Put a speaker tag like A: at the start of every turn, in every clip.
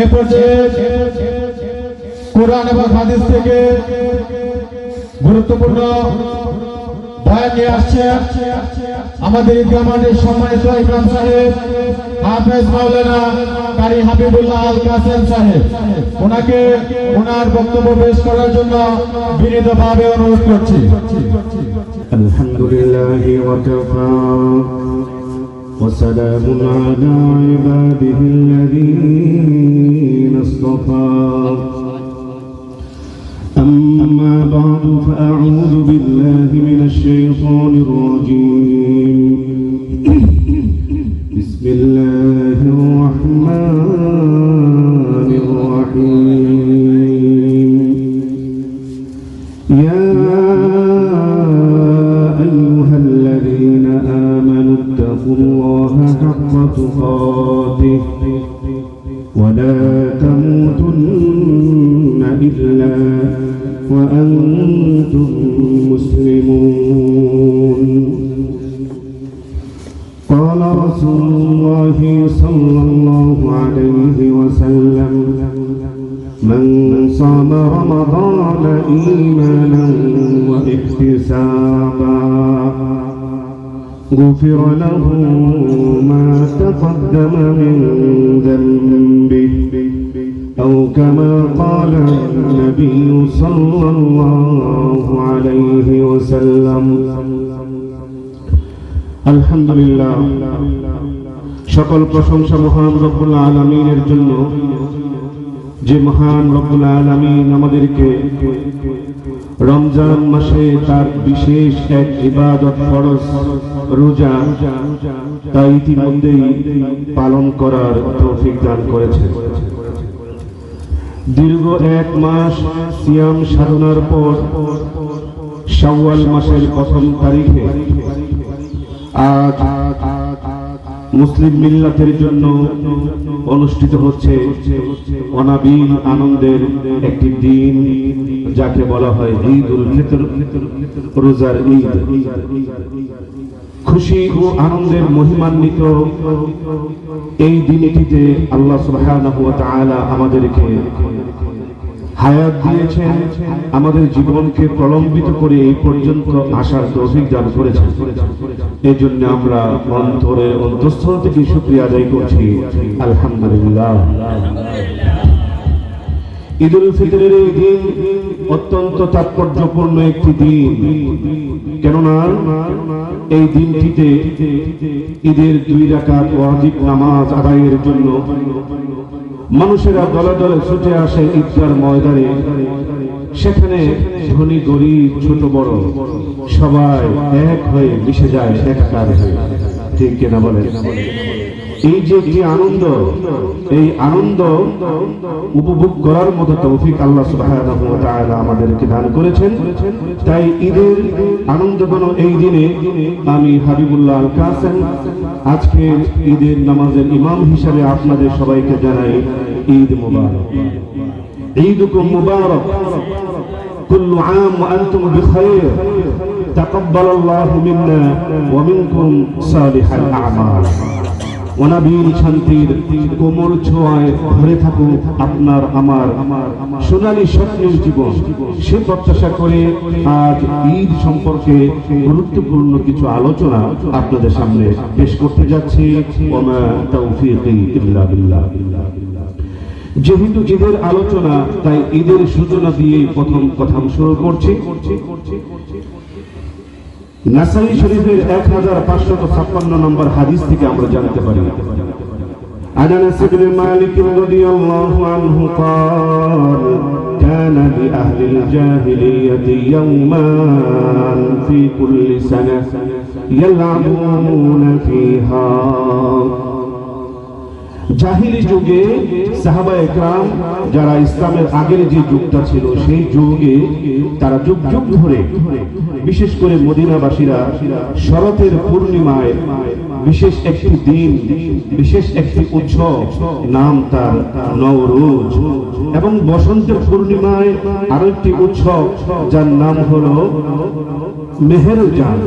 A: এ পর্যায়ে কোরআন এবং হাদিস থেকে গুরুত্বপূর্ণ বয়ান নিয়ে আসছে আমাদের ঈদগাহ মাঠের সম্মানিত ইমাম সাহেব হাফেজ মাওলানা কারি হাবিবুল্লাহ আল কাসেম সাহেব। ওনাকে ওনার বক্তব্য পেশ করার জন্য বিনীতভাবে অনুরোধ করছি।
B: আলহামদুলিল্লাহ ওয়া কাফা ওয়া সালামুন আলা ইবাদিহিল্লাযীনা ইসতাফা। أما بعد فأعوذ بالله من الشيطان الرجيم. بسم الله الرحمن الرحيم. يا أيها الذين آمنوا اتقوا الله حق تقاته ولا تموتن إلا وأنتم مسلمون. قال رسول الله صلى الله عليه وسلم من صام رمضان إيمانا واحتسابا غفر له ما تقدم من ذنبه أو كما قال النبي صلى الله عليه وسلم. আলহামদুলিল্লাহ, সকল প্রশংসা মহান রব্বুল আলামিনের জন্য, যে মহান রব্বুল আলামিন আমাদেরকে রমজান মাসে তার বিশেষ এক ইবাদত ফরজ রোজা তা ইতিমধ্যেই পালন করার তৌফিক দান করেছেন। দীর্ঘ এক মাস সিয়াম সাধনার পর শাওয়াল মাসের প্রথম তারিখে আজ মুসলিম মিল্লাতের জন্য অনুষ্ঠিত হচ্ছে অনাবিল আনন্দের একটি দিন, যাকে বলা হয় ঈদুল ফিতর, রোজার ঈদ। খুশি ও আনন্দের মহিমান্বিত এই দিনটিতে আল্লাহ সুবহানাহু ওয়া তাআলা আমাদেরকে হায়াত দিয়েছেন, আমাদের জীবনকে প্রলম্বিত করে এই পর্যন্ত আসার তৌফিক দান করেছেন। এই জন্য আমরা অন্তরের অন্তঃস্থল থেকে শুকরিয়া আদায় করছি, আলহামদুলিল্লাহ। ঈদুল ফিতরের এই দিন অত্যন্ত তাৎপর্যপূর্ণ একটি দিন, কেননা এই দিনটিতে ঈদের 2 রাকাত ওয়াজিব নামাজ আদায়ের জন্য মানুষেরা দলে দলে ছুটে আসে ঈদগার ময়দানে। সেখানে ধনী গরিব ছোট বড় সবাই এক হয়ে মিশে যায়, একাকার হয়ে। ঠিক কিনা বলেন? এই যে কি আনন্দ, এই আনন্দ উপভোগ করার মতো তৌফিক আল্লাহ সুবহানাহু ওয়া তাআলা আমাদেরকে দান করেছেন। তাই ঈদের আনন্দঘন এই দিনে আমি হাবিবুল্লাহ আল কাসেম আজকে ঈদের নামাজের ইমাম হিসেবে আপনাদের সবাইকে জানাই ঈদ মুবারক। ঈদুকুম মুবারক, কুল্লু আম ওয়া আনতুম বিখাইর, তাকাব্বালাল্লাহু মিন্না ওয়া মিনকুম সালিহাল আ'মাল। অনাবিল শান্তির কোমল ছোঁয়ায় ভরে থাকুক আপনার আমার সোনালী স্বপ্নের জীবন। সে প্রত্যাশা করে আজ ঈদ সম্পর্কে গুরুত্বপূর্ণ কিছু আলোচনা আপনাদের সামনে পেশ করতে যাচ্ছি। ওমা তাওফীকি ইল্লা বিল্লাহ। যেহেতু ঈদের আলোচনা, তাই ঈদের সূচনা দিয়ে প্রথম কথা শুরু করছি। নাসাই শরীফের 1556 নম্বর হাদিস থেকে আমরা জানতে পারি, আনাস ইবনে মালিক রাদিয়াল্লাহু আনহু قال كان لأهل الجاهلية يومان في كل سنة يلعبون فيها। জাহিলি যুগে সাহাবায়ে কেরাম যারা ইসলামের আগের যে যুগটা ছিল, সেই যুগে তারা যুগ যুগ ধরে, বিশেষ করে মদিনাবাসীরা শরতের পূর্ণিমায় বিশেষ একটি দিন, বিশেষ একটি উৎসব, নাম তার নওরোজ। এবং বসন্তের পূর্ণিমায় আরো একটি উৎসব যার নাম হলো মেহেরজান।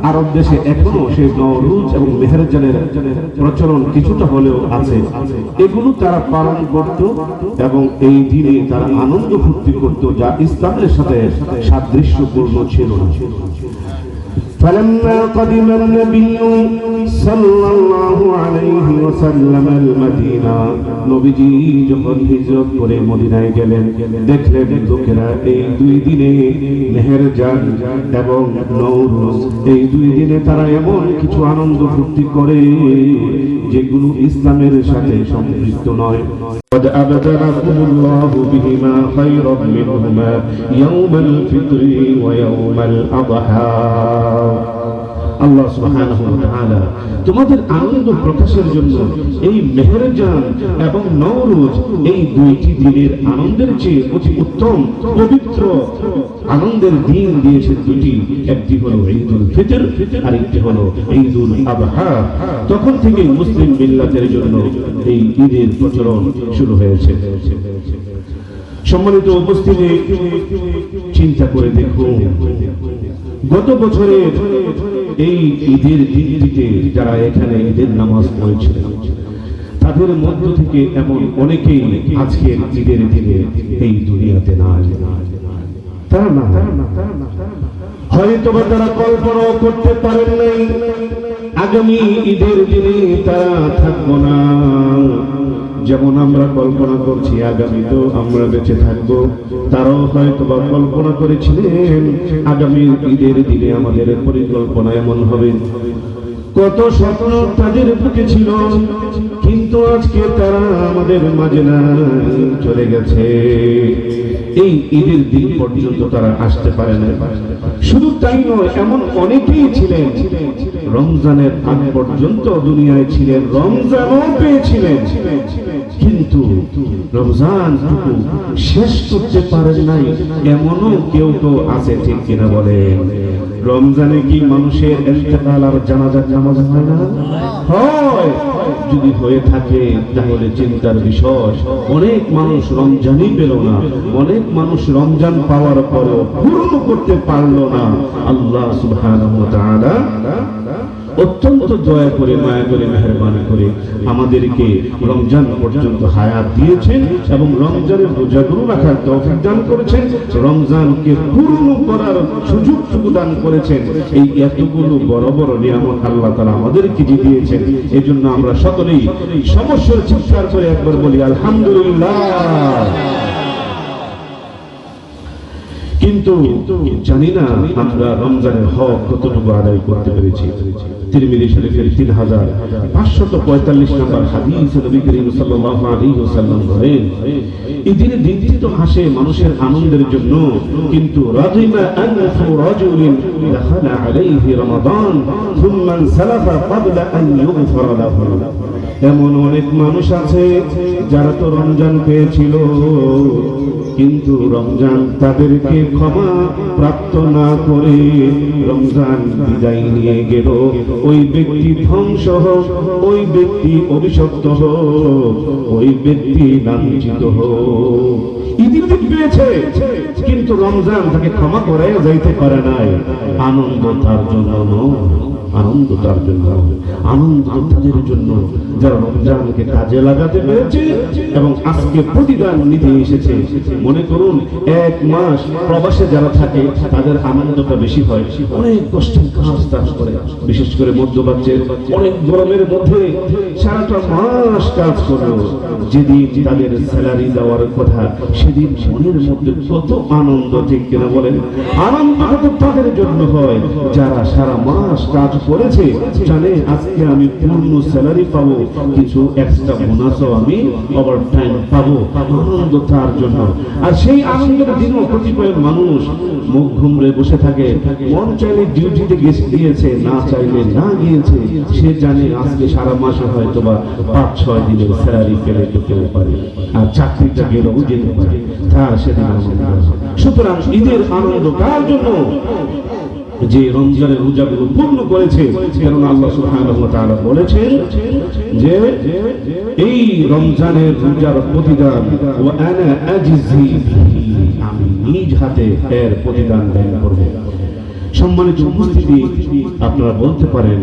B: আরব দেশে এখনো সেই নওরোজ এবং মেহেরজানের প্রচলন কিছুটা হলেও আছে। এগুলো তারা পালন করত এবং এই দিনে তারা আনন্দ ফুর্তি করত, যা ইসলামের সাথে সাদৃশ্যপূর্ণ ছিল না। فلما قدم النبي صلى الله عليه وسلم المدينة নবীজি যখন হিজরত করে মদিনায় গেলেন, দেখলেন লোকেরা এই দুই দিনে মেহেরজান এবং নওরোজ, এই দুই দিনে তারা এমন কিছু আনন্দ ফুর্তি করে যেগুলো ইসলামের সাথে সম্পৃক্ত নয়। قد أبدلكم الله بهما خيرا منهما يوم الفطر ويوم الأضحى। আল্লাহ সুবহানাহু ওয়া তাআলা তোমাদের আনন্দ প্রকাশের জন্য এই মেহেরজান এবং নওরোজ, এই দুইটি দিনের আনন্দের চেয়ে অতি উত্তম পবিত্র আনন্দের দিন দিয়েছে দুটি। একটি হলো ঈদুল ফিতর, আর একটি হলো ঈদুল আযহা। তখন থেকে মুসলিম মিল্লাতের জন্য এই ঈদের প্রচলন শুরু হয়েছে। সম্মানিত উপস্থিতি, চিন্তা করে দেখুন, গত বছরের এই ঈদের দিনটিতে যারা এখানে ঈদের নামাজ পড়েছিলেন, তাদের মধ্য থেকে এমন অনেকেই আজকের ঈদের দিনে এই দুনিয়াতে নাই। তারা না, হয়তো বা তারা কল্পনাও করতে পারেন নাই আগামী ঈদের দিনে তারা থাকবো না। যেমন আমরা কল্পনা করছি আগামী তো আমরা বেঁচে থাকবো, তারাও হয়তো বা কল্পনা করেছিলেন আগামী ঈদের দিনে আমাদের পরিকল্পনা এমন হবে। কত স্বপ্ন তাদের বুকে ছিল, কিন্তু আজকে তারা আমাদের মাঝে না, চলে গেছে। এই ঈদের দিন পর্যন্ত তারা আসতে পারে না। শুধু তাই নয়, এমন অনেকেই ছিলেন রমজানের আগ পর্যন্ত দুনিয়ায় ছিলেন, রমজানও পেয়েছিলেন, কিন্তু রমজানটুকু শেষ করতে পারেন নাই, এমনও কেউ তো আছে, ঠিক কিনা বলেন? রমজানে কি মানুষের ইন্তেকাল আর জানাজার নামাজ হয় না? হয়। যদি হয়ে থাকে তাহলে চিন্তার বিষয়। অনেক মানুষ রমজানই পেল না, অনেক মানুষ রমজান পাওয়ার পরেও পূর্ণ করতে পারলো না। আল্লাহ সুবহানাহু ওয়া তাআলা অত্যন্ত দয়া করে, মায়া করে, মেহেরবানি করে আমাদেরকে রমজান পর্যন্ত হায়াত দিয়েছেন এবং রমজানের রোজাগুলো রাখার তৌফিক দান করেছেন, রমজানকে পূর্ণ করার সুযোগটুকু দান করেছেন। এই এতগুলো বড় বড় নিয়ামত আল্লাহ তাআলা আমাদেরকে দিয়েছেন। এই জন্য আমরা সকলেই সমস্যার চিৎকার করে একবার বলি আলহামদুলিল্লাহ। কিন্তু জানি না আমরা রমজানের হক কতটুকু আদায় করতে পেরেছি। তিরমিজি শরীফের 3545 নম্বর হাদিসে নবী করিম সাল্লাল্লাহু আলাইহি ওয়াসাল্লাম বলেন, এই দিনের দিনটি তো আসে মানুষের আনন্দের জন্য, কিন্তু রাজিমা আনফু রাজুলিন দাখালা আলাইহি রমাদান থুম্মা সালাফা ক্বাবলা আন ইউগফার লাহু। এমন অনেক মানুষ আছে যারা তো রমজান পেয়েছিল, কিন্তু রমজান তাদেরকে ক্ষমা প্রাপ্ত না করে রমজান বিদায় নিয়ে গেল। ওই ব্যক্তি ধ্বংস হোক, ওই ব্যক্তি অভিশপ্ত হোক, ওই ব্যক্তি লাঞ্ছিত হোক। ঈদ পেয়েছে কিন্তু রমজান তাকে ক্ষমা করে যাইতে পারে নাই। আনন্দ তার জন্য নয়, আনন্দ তার জন্য, আনন্দ তাদের জন্য যারা রমজানকে কাজে লাগাতে পেরেছে এবং আজকে প্রতিদান নিতে এসেছে। মনে করুন এক মাস প্রবাসে যারা থাকে তাদের আনন্দটা বেশি হয়, অনেক কষ্টের কাজ তারা করে, বিশেষ করে মধ্যপ্রাচ্যের অনেক গরমের মধ্যে সারাটা মাস কাজ করলো। যেদিন তাদের স্যালারি দেওয়ার কথা সেদিন মনের মধ্যে কত আনন্দ, ঠিক কিনা বলেন? আনন্দ তাদের জন্য হয় যারা সারা মাস কাজ করেছে, জানে আজকে আমি পূর্ণ স্যালারি পাবো, কিছু এক্সট্রা বোনাসও আমি ওভার টাইম পাবো। আনন্দ তার জন্য। আর সেই আনন্দের দিনও কতিপয় মানুষ মুখ ঘুমড়ে বসে থাকে, মন চাইলে ডিউটিতে গিয়েছে, না চাইলে না গিয়েছে। সে জানে আজকে সারা মাসে হয়তো বা 5-6 দিনের স্যালারি পেলে যেতেও পারে, আর চাকরিটা গেলেও যেতে পারে, তার সেদিন আনন্দ। সুতরাং ঈদের আনন্দ কার জন্য? যে রমজানের রোজাগুলো পূর্ণ করেছে, কেননা আল্লাহ সুবহানাহু ওয়া তাআলা বলেছেন যে এই রমজানের রোজার প্রতিদান ওয়া আনা আজজি বিহি, আমি নিজ হাতে এর প্রতিদান দান করব। সম্মানিত উপস্থিতি, আপনারা বলতে পারেন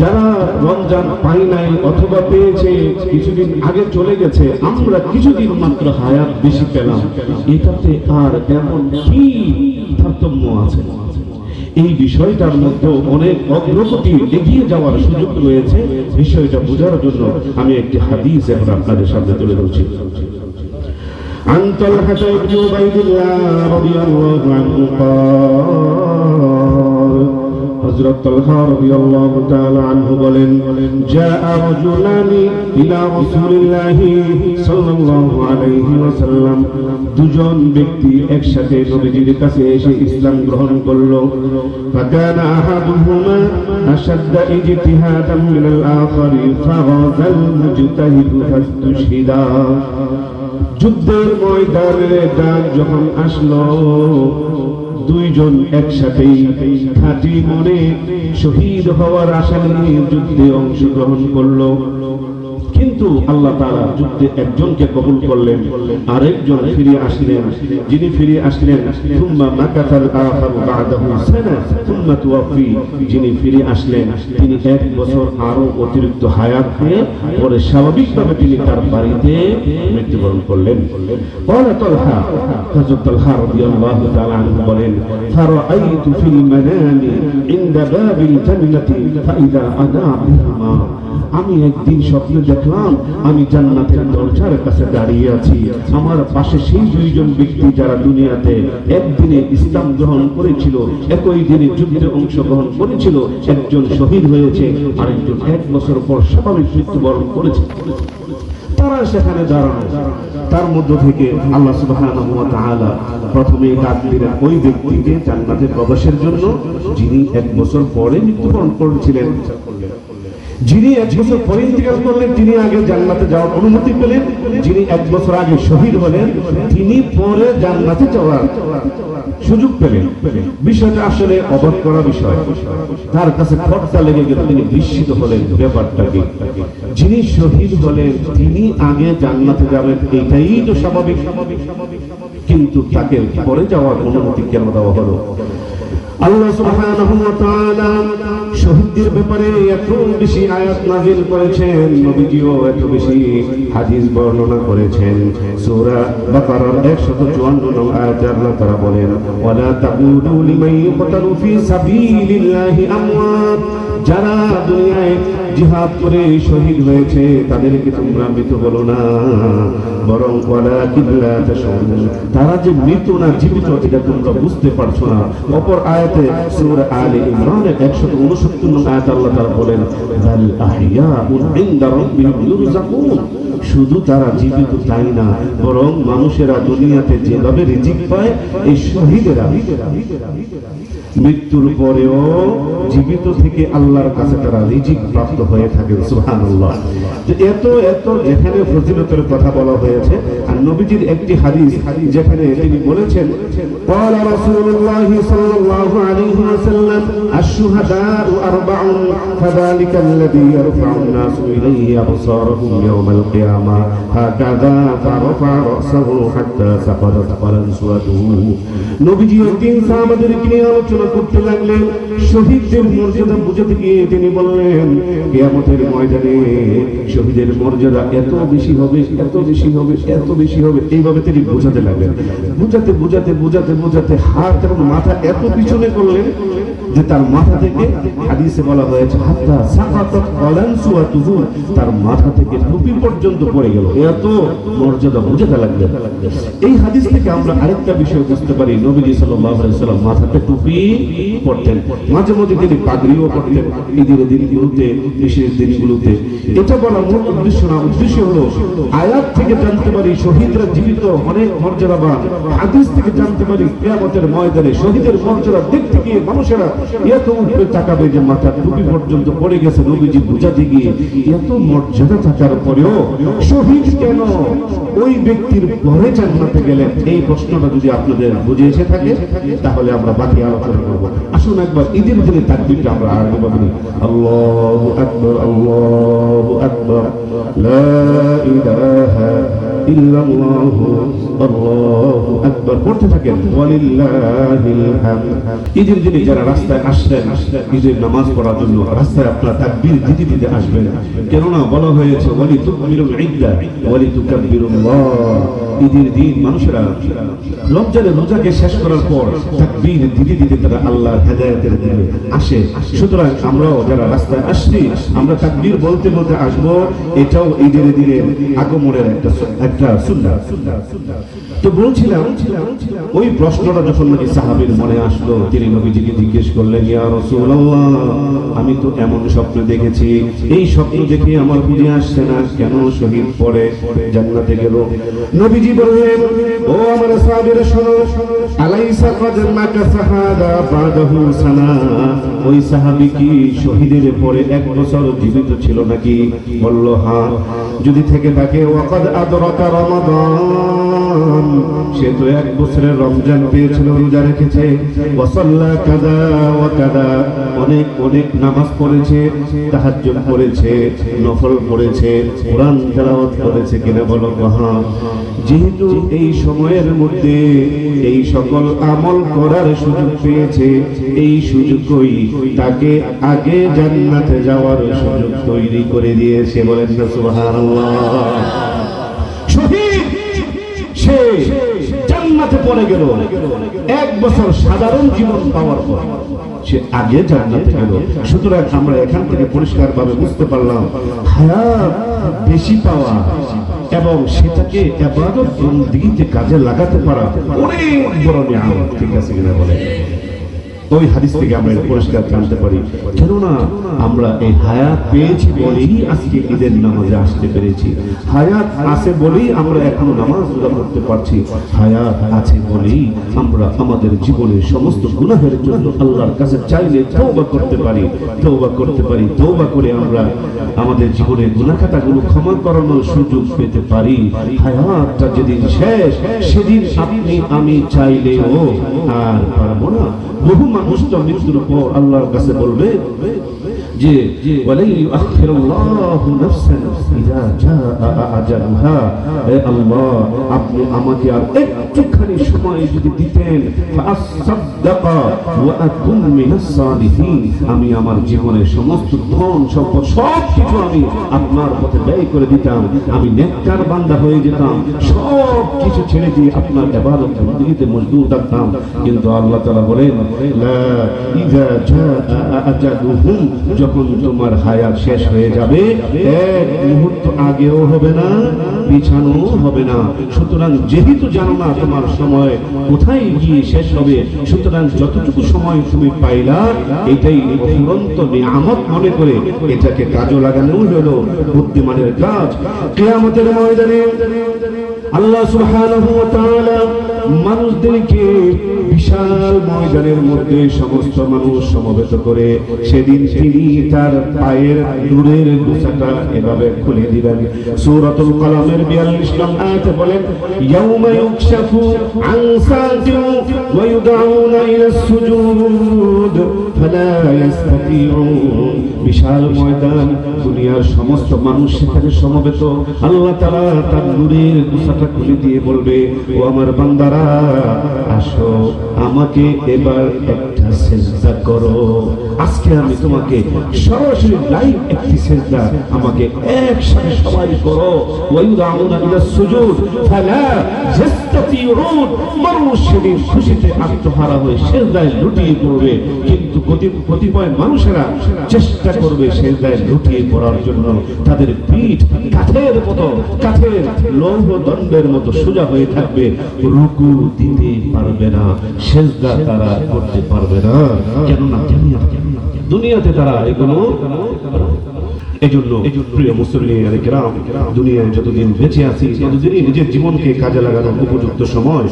B: যারা রমজান পাই নাই অথবা পেয়েছে কিছুদিন আগে চলে গেছে, আমরা কিছুদিন মাত্র হায়াত বেশি পেলাম, এটাতে আর এমন কি তারতম্য আছে? এই বিষয়টার মধ্যে অনেক অগ্রগতি এগিয়ে যাওয়ার সুযোগ রয়েছে। বিষয়টা বোঝার জন্য আমি একটি হাদিস এখন আপনাদের সামনে তুলে ধরছি। عن طلحة بن عبيد الله رضي الله عنه قال حضرت طلحة رضي الله تعالى عنه বলেন جاء رجلان إلى رسول الله صلى الله عليه وسلم, দুজন ব্যক্তি একসাথে নবীজির কাছে এসে ইসলাম গ্রহণ করলো। فكان أحدهما أشد اجتهادا من الآخر فغزا المجتهد فاستشهد। যুদ্ধের ময়দানে ডাক যখন আসলো, দুইজন একসাথেই খাঁটি মনে শহীদ হওয়ার আশা নিয়ে যুদ্ধে অংশগ্রহণ করলো। কিন্তু আল্লাহ তাআলা যুদ্ধে একজনকে কবুল করলেন, আরেকজন ফিরে আসলেন। যিনি ফিরে আসলেন সুম্মা মাকাতাল আখারু বা'দাহু সানা সুম্মা তুওয়াফি, যিনি ফিরে আসলেন তিনি 1 বছর আরো অতিরিক্ত হায়াত পেয়ে পরে স্বাভাবিকভাবে তিনি তার বাড়িতে মৃত্যুবরণ করলেন। قال طلحة, হযরত তালহা রাদিয়াল্লাহু তাআলা আনহু বলেন ফারাআইতু ফিল মানামি ইনদা বাবিল জান্নাতি ফাইদা আনা বিহিমা, আমি একদিন স্বপ্নে দেখলাম আমি জান্নাতের দরজার কাছে দাঁড়িয়ে আছি, আমার পাশে সেই দুইজন ব্যক্তি যারা দুনিয়াতে একদিনে ইসলাম গ্রহণ করেছিল, একই দিনে যুদ্ধে অংশগ্রহণ করেছিল, একজন শহীদ হয়েছে, আরেকজন 1 বছর পর স্বাভাবিক মৃত্যুবরণ করেছে। তারা সেখানে দাঁড়ানো, তার মধ্য থেকে আল্লাহ সুবহানাহু ওয়া তাআলা প্রথমে ডাক দিলেন ওই ব্যক্তিকে জান্নাতে প্রবেশের জন্য যিনি 1 বছর পরে মৃত্যুবরণ করেছিলেন। যিনি 1 বছর পরে ইন্তেকাল করলেন তিনি আগে জান্নাতে যাওয়ার অনুমতি পেলেন, যিনি 1 বছর আগে শহীদ হলেন তিনি পরে জান্নাতে যাওয়ার সুযোগ পেলেন। বিষয়টা আসলে অবাক করা বিষয়, তার কাছে খটকা লেগে গেল, তিনি বিস্মিত হলেন ব্যাপারটাকে। যিনি শহীদ হলেন তিনি আগে জান্নাতে যাবেন এটাই তো স্বাভাবিক, কিন্তু তাকে পরে যাওয়ার অনুমতি কেন দেওয়া হলো? আল্লাহ সুবহানাহু ওয়া তাআলা শহীদদের ব্যাপারে এত বেশি আয়াত নাযিল করেছেন, নবীজিও এত বেশি হাদিস বর্ণনা করেছেন। সূরা বাকারার 154 নং আয়াতে আল্লাহ তাআলা বলেন ওয়ালা তাকুলু লিমান ইউকতালু ফি সাবিলিল্লাহি আমওয়াত, যারা দুনিয়ায় জিহাদ করে শহীদ হয়েছে তাদেরকে তোমরা মৃত বলো না, বরং ওয়ালাকিন লা তাশউরুন, তারা যে মৃত না জীবিত এটা তোমরা বুঝতে পারছো না। অপর আয়াতে সূরা আলে ইমরানের 169 নং আয়াতে আল্লাহ তাআলা বলেন বাল আহইয়াউন ইনদা রাব্বিহিম ইউরযাকুন, শুধু তারা জীবিত তাই না, বরং মানুষেরা দুনিয়াতে যেভাবে রিজিক পায় এই শহীদেরা মৃত্যুর পরেও জীবিত থেকে আল্লাহর কাছে তারা রিজিক প্রাপ্ত হয়ে থাকে। সুবহানাল্লাহ। এত এত যেখানে ফজিলতের কথা বলা হয়েছে, আর নবীজির একটি হাদিস যেখানে তিনি বলেছেন قال رسول الله صلى الله عليه وسلم الشهداء 4 فذلك الذي يرفع الناس إليه أبصارهم يوم القيامة هكذا فرفع رأسه حتى سقطت قلنسوته। নবীজি একদিন সাহাবাদেরকে নিয়ে আলোচনা করতে লাগলেন, শহীদদের মর্যাদা বুঝাতে গিয়ে তিনি বললেন কিয়ামতের ময়দানে শহীদের মর্যাদা এত বেশি হবে, এত বেশি হবে, এত বেশি হবে, এইভাবে তিনি বোঝাতে লাগলেন। বুঝাতে বুঝাতে বুঝাতে বুঝাতে হাত এবং মাথা এত পিছনে করলেন যে তার মাথা থেকে হাদিসে বলা হয়েছে হাত্তা সাকাতাত কলানসুয়াতুহু, তার মাথা থেকে টুপি পর্যন্ত পড়ে গেল, এত মর্যাদা বুঝাতে লাগলেন। এই হাদিস থেকে আমরা আরেকটা বিষয় বুঝতে পারি, নবীজি সাল্লাল্লাহু আলাইহি ওয়াসাল্লাম মাথাতে টুপি পরতেন, মাঝে মধ্যে তিনি পাগড়িও পরতেন ঈদের দিনগুলোতে, বিশেষ দিনগুলোতে। এটা বলা মূল উদ্দেশ্য না, উদ্দেশ্য হলো আয়াত থেকে জানতে পারি শহীদরা জীবিত অনেক মর্যাদাবান, হাদিস থেকে জানতে পারি কিয়ামতের ময়দানে শহীদের মর্যাদা দেখতে গিয়ে মানুষেরা এত উপরে তাকাবে যে মাথা টুপি পর্যন্ত পড়ে গেছে নবীজি বুঝাতে গিয়ে। এত মর্যাদা থাকার পরেও শহীদ কেন ওই ব্যক্তির পরে জান্নাতে গেলেন? এই প্রশ্নটা যদি আপনাদের বুঝে এসে থাকে তাহলে আমরা বাকি আলোচনা করবো। আসুন একবার ঈদের দিনে তাকবীরটা আমরা আগে বলি, আল্লাহু আকবার, আল্লাহু আকবার, লা ইলাহা ইল্লাল্লাহু, আল্লাহু আকবার পড়তে থাকেন, ওয়ালিল্লাহিল হামদ। ঈদের দিনে যারা রাস্তায় আসলেন ঈদের নামাজ পড়ার জন্য, রাস্তায় আপনারা তাকবীর দিতে দিতে আসবেন, কেননা বলা হয়েছে ওয়ালি তুকমিলুল ইদ্দা ওয়ালি তুকাব্বিরুল্লাহ। ঈদের দিন মানুষেরা রমজানের রোজাকে শেষ করার পর তাকবীর দিতে দিতে তারা আল্লাহর হেদায়েতের দিকে আসে। সুতরাং আমরাও যারা রাস্তায় আসছি আমরা তাকবীর বলতে বলতে আসবো, এটাও ঈদের দিনের আগমনের একটা সুন্নাহ। তো বলছিলাম ওই প্রশ্নটা যখন নাকি সাহাবীর মনে আসলো, তিনি নবীজিকে জিজ্ঞেস করলেন, ইয়া রাসূলুল্লাহ, আমি তো এমন স্বপ্ন দেখেছি, এই স্বপ্ন দেখে আমার বুঝে আসছে না কেন শহীদ পরে জান্নাতে গেল। নবীজি বললেন, ও আমার সাহাবীরা শোনো, আলাইসা কাদ মাকাসা হাদা বাদাহু সানা, ওই সাহাবী কি শহীদের পরে 1 বছর জীবিত ছিল নাকি? বলল হ্যাঁ। যদি থেকে থাকে ওয়াকাদ আদরাকা রমাদান, সে তো 1 বছরের রমজান পেয়েছিল, রোজা রেখেছে, ওয়াসাল্লা কাযা ওয়া কাযা, অনেক অনেক নামাজ পড়েছে, তাহাজ্জুদ পড়েছে, নফল পড়েছে, কোরআন তেলাওয়াত করেছে কিনা? বলো হ্যাঁ। যেহেতু এই সময়ের মধ্যে এই সকল আমল করার সুযোগ পেয়েছে, এই সুযোগই তাকে আগে জান্নাতে যাওয়ার সুযোগ তৈরি করে দিয়েছে। বলেন না সুবহানাল্লাহ। শহীদ সে জান্নাতে পড়ে গেল 1 বছর সাধারণ জীবন পাওয়ার পর, সে আগে জান্নাতে গেল। সুতরাং আমরা এখান থেকে পরিষ্কারভাবে বুঝতে পারলাম হায়াত বেশি পাওয়া এবং সেটাকে ইবাদত বন্দেগীতে কাজে লাগাতে পারা অনেক বড় নিয়ামত। ঠিক আছে কিনা বলে? ওই হাদিস থেকে আমরা পরিষ্কার জানতে পারি, কেননা আমরা এই হায়াত পেয়েছি বলেই আজকে ঈদের নামাজে আসতে পেরেছি। হায়াত আছে বলেই আমরা এখনো নামাজ রোজা করতে পারছি। হায়াত আছে বলেই আমরা আমাদের জীবনের সমস্ত গুনাহের জন্য আল্লাহর কাছে চাইলে তওবা করতে পারি, তওবা করতে পারি। তওবা করে আমরা আমাদের জীবনের গুনাহ খাতাগুলো ক্ষমা করানোর সুযোগ পেতে পারি। হায়াতটা যেদিন শেষ, সেদিন আপনি আমি চাইলেও আর পারবো না। বহু মানুষ তো মৃত্যুর পর আল্লাহর কাছে বলবে যে ওয়ালাই ইউআখিরুল্লাহু নাফসান ইযা জাআ আজালুহা, হে আল্লাহ আপনি আমাকে আর একটুখানি সময় যদি দিতেন, ফাআসাদদাকা ওয়া আকুন মিনাস সালিহিন, আমি আমার জীবনের সমস্ত ধন সম্পদ সবকিছু আমি আপনার পথে ব্যয় করে দিতাম, আমি নেককার বান্দা হয়ে যেতাম, সব কিছু ছেড়ে দিয়ে আপনার ইবাদত বন্দেগীতে মশগুল থাকতাম। কিন্তু আল্লাহ তাআলা বলেন, লা ইযা জাআ আজালুহুম, যখন তোমার হায়াত শেষ হয়ে যাবে, 1 মুহূর্ত আগেও হবে না, পিছানো হবে না। সুতরাং যেহেতু জানো না তোমার সময় কোথায় গিয়ে শেষ হবে, সুতরাং যতটুকু সময় তুমি পাইলা এটাই অফুরন্ত নিয়ামত মনে করে এটাকে কাজে লাগানো হলো বুদ্ধিমানের কাজ। কিয়ামতের ময়দানে আল্লাহ সুবহানাহু ওয়া তাআলা মানুষদেরকে বিশাল ময়দানের মধ্যে সমস্ত মানুষ সমবেত করে সেদিন তিনি তার পায়ের নূরের গোছাটা এভাবে খুলে দিবেন। সূরাতুল কলমের 42 নং আয়াতে বলেন, ইয়াউমা ইউকশাফু আন সাকিন ওয়া ইউদআউনা ইলাস সুজুদ ফালা ইস্তাতিউন। বিশাল ময়দান, দুনিয়ার সমস্ত মানুষ সেখানে সমবেত। আল্লাহ তাআলা তার নূরের গোছাটা খুলে দিয়ে বলবে, ও আমার বান্দারা আসো, আমাকে এবার একটা সিজদা করো। আজকে আমি তোমাকে সরাসরি লাইভ একটি সিজদা আমাকে একসাথে সবাই করো। ওয়ায়ুদাউনা ইলাস সুজুদ ফালা ইয়াস্তাতিউন। মানুষ সেদিন খুশিতে আত্মহারা হয়ে সিজদায় লুটিয়ে পড়বে, কিন্তু কতিপয় মানুষেরা চেষ্টা করবে সিজদায় লুটিয়ে পড়ার জন্য। তাদের পিঠ কাঠের মতো, কাঠের লৌহ দণ্ডের মতো সোজা হয়ে থাকবে, রুকু দিতে পারবে না, সিজদা তারা করতে পারবে না। কেননা দুনিয়াতে তারা এগুলো এজন্য প্রিয় মুসলিম কিরাম, দুনিয়ায় যতদিন বেঁচে আছি ততদিনই নিজের জীবনকে কাজে লাগানোর উপযুক্ত সময়।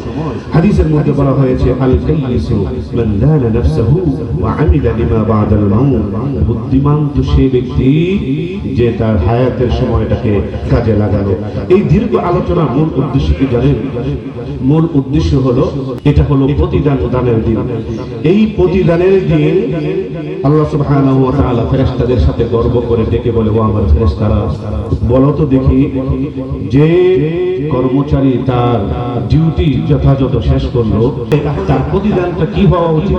B: হাদিসের মধ্যে বলা হয়েছে, আল কাইয়িসু মান দানা নাফসাহু ওয়া আমিলা লিমা বা'দাল মাউত। বুদ্ধিমান তো সেই ব্যক্তি যে তার হায়াতের সময়টাকে কাজে লাগালো। এই দীর্ঘ আলোচনার মূল উদ্দেশ্য কি জানেন? মূল উদ্দেশ্য হলো, এটা হলো প্রতিদান দানের দিন। এই প্রতিদানের দিন আল্লাহ সুবহানাহু ওয়া তাআলা ফেরেশতাদের সাথে গর্ব করে ডেকে বলে, ও আমার ফেরেশতারা, বলো তো দেখি, যে কর্মচারী তার ডিউটি যথাযথ শেষ করলো তার প্রতিদানটা কি হওয়া উচিত?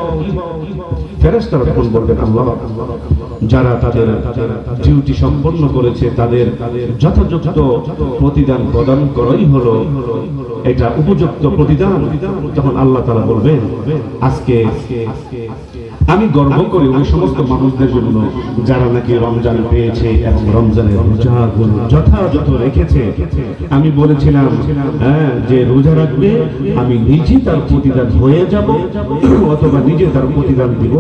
B: ফেরেশতারা তখন বলবেন, আল্লাহ, যারা তাদের ডিউটি সম্পন্ন করেছে তাদের যথাযথ প্রতিদান প্রদান করাই হলো এটা উপযুক্ত প্রতিদান। তখন আল্লাহ তাআলা বলবেন, আজকে আমি গর্ব করি ওই সমস্ত মানুষদের জন্য যারা নাকি রমজান পেয়েছে এবং রমজানের রোজাগুলো যথাযথ রেখেছে। আমি বলেছিলাম যে রোজা রাখবে, আমি নিজে তার প্রতিদান হয়ে যাব অথবা নিজে তার প্রতিদান দিব।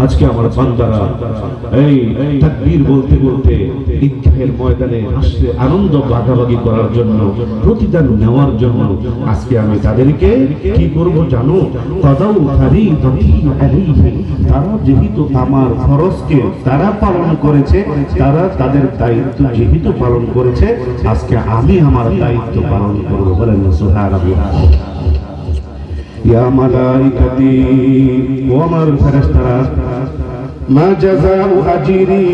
B: আজকে আমার বান্দারা এই তাকবীর বলতে বলতে ঈদগাহের ময়দানে আসছে আনন্দ ভাগাভাগি করার জন্য, প্রতিদান নেওয়ার জন্য। আজকে আমি তাদেরকে কি করব জানো? কাদাউ ফারিদাতি আলাইহি, তারা যেহেতু আমার ফরজকে তারা পালন করেছে, তারা তাদের দায়িত্ব যেহেতু পালন করেছে, আজকে আমি আমার দায়িত্ব পালন করব। বলেন সুবহানাল্লাহ। ইয়া মালাইকাতি, ও আমার ফেরেশতারা, মা জাযাউ আজরি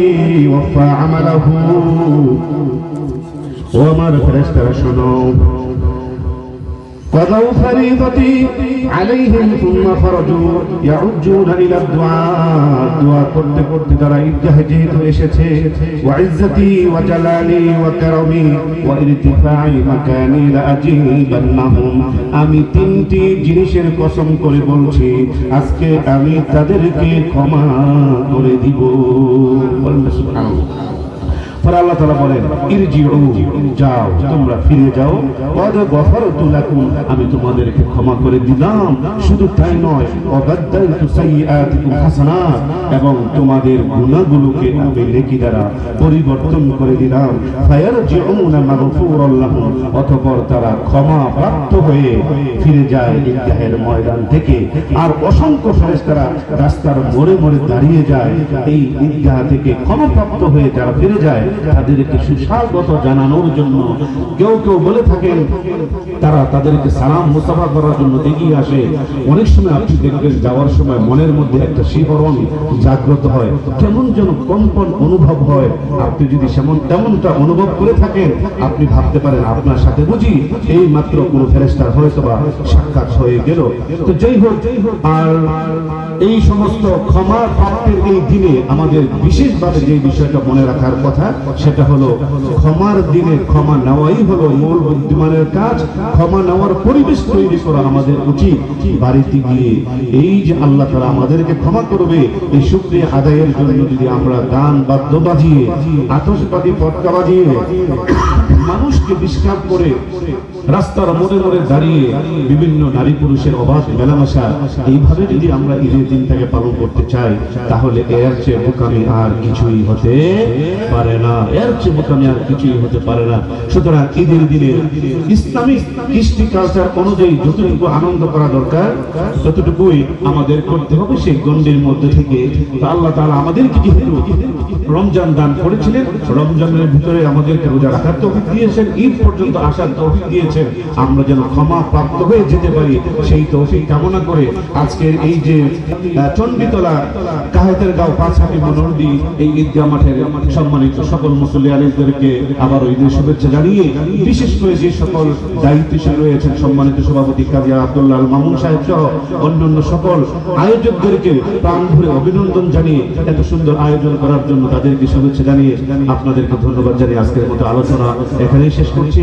B: ওয়াফা আমালাহু, ও আমার ফেরেশতারা শোনো, قضوا فريضتي عليهم ثم خرجوا يعجون الى الدعاء। দোয়া করতে করতে তারা ঈদগাহে যেহেতু এসেছে, وعزتي وجلالي وكرمي وارتفاع مكاني لأجيبنهم, আমি তিনটি জিনিসের কসম করে বলছি, আজকে আমি তাদেরকে ক্ষমা করে দিব। সুবহানাল্লাহ। পরে আল্লাহ তাআলা বলেন, ইরজিউ, যাও, তোমরা ফিরে যাও, কদ গফরতু লাকুম, আমি তোমাদেরকে ক্ষমা করে দিলাম। শুধু তাই নয়, ওয়াবাদদালতু সাইয়্যাতিকুম হাসানাত, এবং তোমাদের গুনাহগুলোকে আমি নেকি দ্বারা পরিবর্তন করে দিলাম। ফায়ারজিউনা মাগফুরাল লাহুম, অতঃপর তারা ক্ষমা প্রাপ্ত হয়ে ফিরে যায় ঈদগাহের ময়দান থেকে। আর অসংখ্য ফেরেশতারা রাস্তার মোড়ে মোড়ে দাঁড়িয়ে যায়, এই ঈদগাহ থেকে ক্ষমা প্রাপ্ত হয়ে যারা ফিরে যায় তাদেরকে সুস্বাগত জানানোর জন্য। কেউ কেউ বলে থাকেন তারা তাদেরকে সালাম মুসাফা করার জন্য এগিয়ে আসে। অনেক সময় আপনি দেখবেন যাওয়ার সময় মনের মধ্যে একটা শিহরণ জাগ্রত হয়, কেমন যেন কম্পন অনুভব হয়। আপনি যদি তেমনটা অনুভব করে থাকেন, আপনি ভাবতে পারেন আপনার সাথে বুঝি এই মাত্র কোনো ফেরেশতার হয়তোবা সাক্ষাৎ হয়ে গেল। তো যাই হোক, আর এই সমস্ত ক্ষমা প্রাপ্তির এই দিনে আমাদের বিশেষভাবে যে বিষয়টা মনে রাখার কথা, সেটা হলো ক্ষমার দিনে ক্ষমা নেওয়াই হলো মূল বুদ্ধিমানের কাজ। ক্ষমা নেওয়ার পরিবেশ তৈরি করা আমাদের উচিত। বাড়িতে গিয়ে এই যে আল্লাহ তাআলা আমাদেরকে ক্ষমা করবে, এই শুকরিয়া আদায়ের জন্য যদি আমরা গান বাদ্য বাজিয়ে, আতশবাজি পটকা বাজিয়ে, মানুষকে ডিস্টার্ব করে রাস্তার মোড়ে মোড়ে দাঁড়িয়ে বিভিন্ন নারী পুরুষের অবাধ মেলামেশা, এইভাবে যদি আমরা ঈদের দিনটাকে পালন করতে চাই, তাহলে এর চেয়ে বোকামি আর কিছুই হতে পারে না, এর চেয়ে বোকামি আর কিছুই হতে পারে না। সুতরাং ঈদের দিনে ইসলামিক কৃষ্টি কালচার অনুযায়ী যতটুকু আনন্দ করা দরকার ততটুকুই আমাদের করতে হবে সেই গণ্ডির মধ্যে থেকে। আল্লাহ তাআলা আমাদেরকে যেহেতু রমজান দান করেছিলেন, রমজানের ভিতরে আমাদেরকে রোজা রাখার তৌফিক দিয়েছেন, ঈদ পর্যন্ত আসার তৌফিক দিয়েছেন, আমরা যেন ক্ষমা প্রাপ্ত হয়ে যেতে পারি সেই তৌফিক কামনা করে আজকের এই যে চণ্ডীতলা কাহেতের গাঁও পাঁচহাটি মনোরদি এই ঈদগাহ মাঠের সম্মানিত সকল মুসল্লি আলিমদেরকে আবার ঈদের শুভেচ্ছা জানিয়ে, বিশেষ করে যে সকল দায়িত্বশীল রয়েছেন সম্মানিত সভাপতি কাজী আব্দুল্লাহ আল মামুন সাহেব সহ অন্যান্য সকল আয়োজকদেরকে প্রাণ ভরে অভিনন্দন জানিয়ে, এত সুন্দর আয়োজন করার জন্য তাদেরকে শুভেচ্ছা জানিয়ে আপনাদেরকে ধন্যবাদ জানিয়ে আজকের মতো আলোচনা এখানেই শেষ করছি।